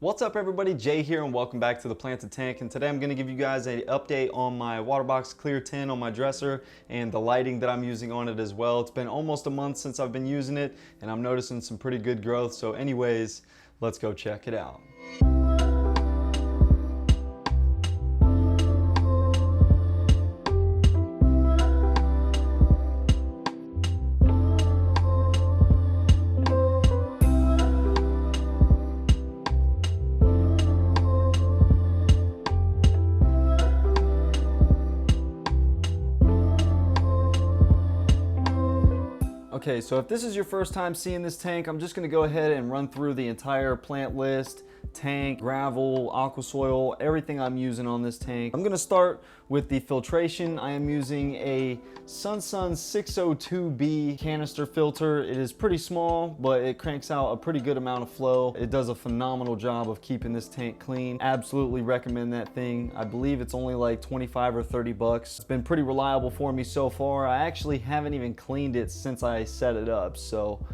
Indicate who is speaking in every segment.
Speaker 1: What's up everybody, Jay here and welcome back to the Planted Tank, and today I'm going to give you guys an update on my Waterbox Clear 10 on my dresser and the lighting that I'm using on it as well. It's been almost a month since I've been using it and I'm noticing some pretty good growth, so anyways, let's go check it out. Okay, so if this is your first time seeing this tank, I'm just gonna go ahead and run through the entire plant list, tank, gravel, Aquasoil, everything I'm using on this tank. I'm gonna start with the filtration. I am using a Sunsun 602B canister filter. It is pretty small, but it cranks out a pretty good amount of flow. It does a phenomenal job of keeping this tank clean. Absolutely recommend that thing. I believe it's only like 25 or 30 bucks. It's been pretty reliable for me so far. I actually haven't even cleaned it since I set it up, so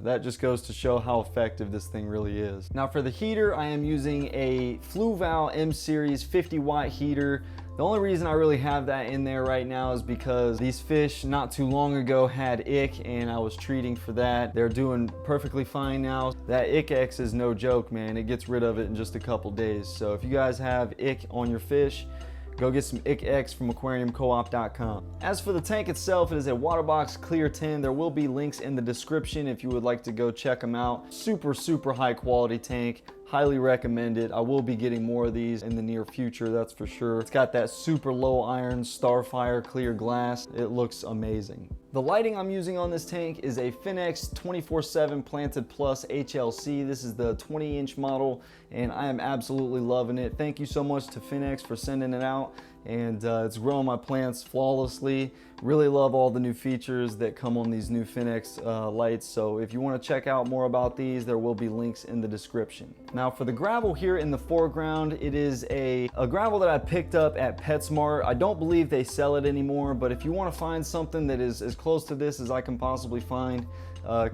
Speaker 1: that just goes to show how effective this thing really is. Now for the heater, I am using a Fluval M-Series 50 watt heater. The only reason I really have that in there right now is because these fish not too long ago had ick and I was treating for that. They're doing perfectly fine now. That ick X is no joke, man. It gets rid of it in just a couple days. So if you guys have ick on your fish, go get some Ick X from aquariumcoop.com. As for the tank itself, it is a Waterbox Clear 10. There will be links in the description if you would like to go check them out. Super high quality tank. Highly recommend it. I will be getting more of these in the near future, that's for sure. It's got that super low iron Starfire clear glass. It looks amazing. The lighting I'm using on this tank is a Finnex 24/7 Planted Plus HLC. This is the 20-inch model and I am absolutely loving it. Thank you so much to Finnex for sending it out, and it's growing my plants flawlessly. Really love all the new features that come on these new Finnex lights, so if you want to check out more about these, there will be links in the description. Now for the gravel here in the foreground, it is a gravel that I picked up at PetSmart. I don't believe they sell it anymore, but if you want to find something that is as close to this as I can possibly find,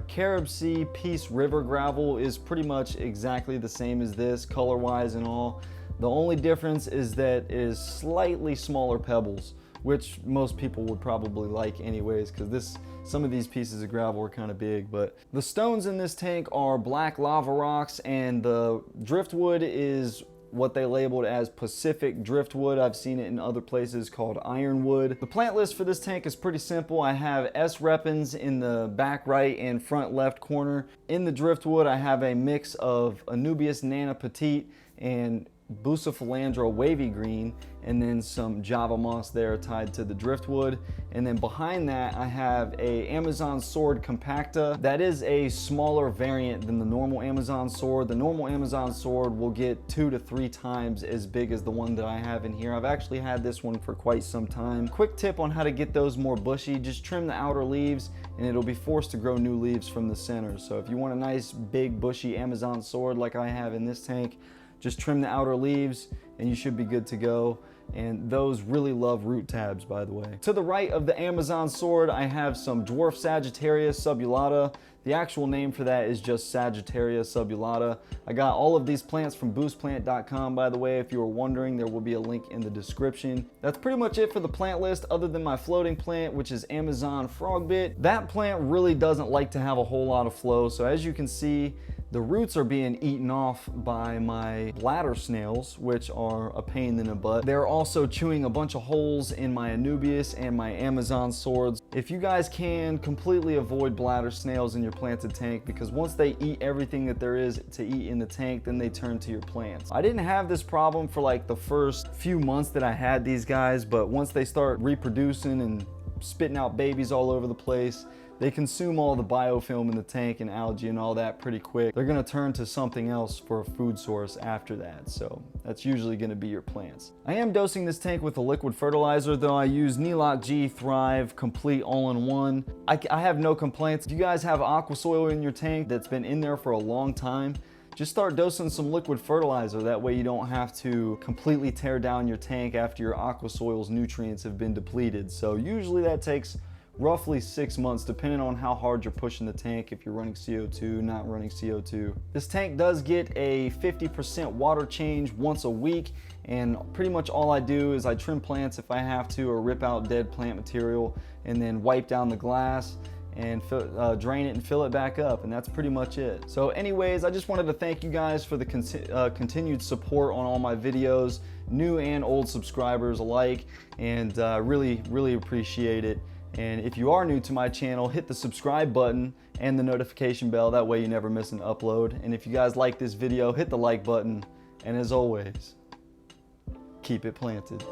Speaker 1: Carib Sea Peace River gravel is pretty much exactly the same as this, color-wise and all. The only difference is that it is slightly smaller pebbles, which most people would probably like anyways, because some of these pieces of gravel are kind of big. But the stones in this tank are black lava rocks, and the driftwood is what they labeled as Pacific driftwood. I've seen it in other places called ironwood. The plant list for this tank is pretty simple. I have S. repens in the back right and front left corner. In the driftwood, I have a mix of Anubias Nana Petite and Bucephalandra wavy green, and then some Java moss there tied to the driftwood. And then behind that I have a Amazon sword Compacta. That is a smaller variant than the normal Amazon sword. The normal Amazon sword will get 2 to 3 times as big as the one that I have in here. I've actually had this one for quite some time. Quick tip on how to get those more bushy: just trim the outer leaves and it'll be forced to grow new leaves from the center. So if you want a nice big bushy Amazon sword like I have in this tank, just trim the outer leaves and you should be good to go. And those really love root tabs, by the way. To the right of the Amazon sword, I have some dwarf Sagittarius subulata. The actual name for that is just Sagittarius subulata. I got all of these plants from boostplant.com, by the way. If you were wondering, there will be a link in the description. That's pretty much it for the plant list, other than my floating plant, which is Amazon frogbit. That plant really doesn't like to have a whole lot of flow, so as you can see, the roots are being eaten off by my bladder snails, which are a pain in the butt. They're also chewing a bunch of holes in my Anubias and my Amazon swords. If you guys can, completely avoid bladder snails in your planted tank, because once they eat everything that there is to eat in the tank, then they turn to your plants. I didn't have this problem for like the first few months that I had these guys, but once they start reproducing and spitting out babies all over the place, they consume all the biofilm in the tank and algae and all that pretty quick. They're gonna turn to something else for a food source after that, so that's usually gonna be your plants. I am dosing this tank with a liquid fertilizer, though. I use Nelock G Thrive Complete All-in-One. I have no complaints. If you guys have Aquasoil in your tank that's been in there for a long time, just start dosing some liquid fertilizer. That way you don't have to completely tear down your tank after your Aquasoil's nutrients have been depleted. So usually that takes roughly 6 months, depending on how hard you're pushing the tank, if you're running CO2, not running CO2. This tank does get a 50% water change once a week, and pretty much all I do is I trim plants if I have to, or rip out dead plant material, and then wipe down the glass and drain it and fill it back up, and that's pretty much it. So anyways, I just wanted to thank you guys for the continued support on all my videos, new and old subscribers alike, and really appreciate it. And if you are new to my channel, hit the subscribe button and the notification bell, that way you never miss an upload. And if you guys like this video, hit the like button, and as always, keep it planted.